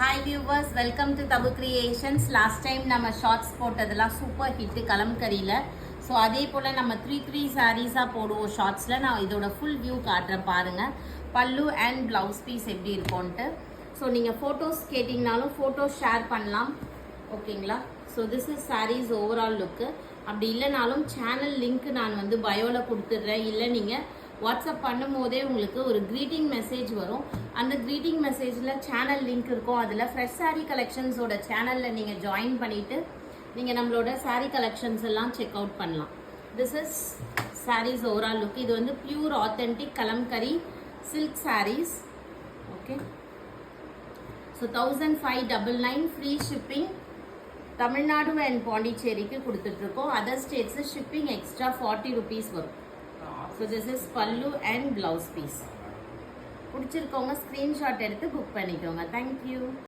Hi viewers, welcome to Tabu Creations. Last time நம்ம shorts போட்டதெல்லாம் super hit கலம்கரியில். So அதே போல் நம்ம 3 சாரீஸாக போடுவோம் ஷார்ட்ஸில். நான் இதோட ஃபுல் வியூ காட்டுறேன் பாருங்கள். பல்லு அண்ட் ப்ளவுஸ் பீஸ் எப்படி இருக்கும்ன்ட்டு. ஸோ நீங்கள் ஃபோட்டோஸ் கேட்டிங்கனாலும் ஃபோட்டோஸ் ஷேர் பண்ணலாம், ஓகேங்களா? So this is sarees overall look. அப்படி இல்லைனாலும் சேனல் லிங்க் நான் வந்து பயோவில் கொடுத்துட்றேன். இல்லை நீங்கள் வாட்ஸ்அப் பண்ணும் போதே உங்களுக்கு ஒரு க்ரீட்டிங் மெசேஜ் வரும். அந்த க்ரீட்டிங் மெசேஜில் சேனல் லிங்க் இருக்கும். அதில் ஃப்ரெஷ் சாரீ கலெக்ஷன்ஸோட சேனலில் நீங்கள் ஜாயின் பண்ணிவிட்டு நீங்கள் நம்மளோட சாரீ கலெக்ஷன்ஸ் எல்லாம் செக் அவுட் பண்ணலாம். This is sarees overall look. இது வந்து pure authentic Kalamkari silk sarees. Okay, so 1599 free shipping. Tamil Nadu and பாண்டிச்சேரிக்கு கொடுத்துட்ருக்கோம். Other states shipping extra 40 rupees வரும். So this is pallu and blouse piece. பிடிச்சிருக்கவங்க ஸ்க்ரீன்ஷாட் எடுத்து புக் பண்ணிக்கோங்க. தேங்க்யூ.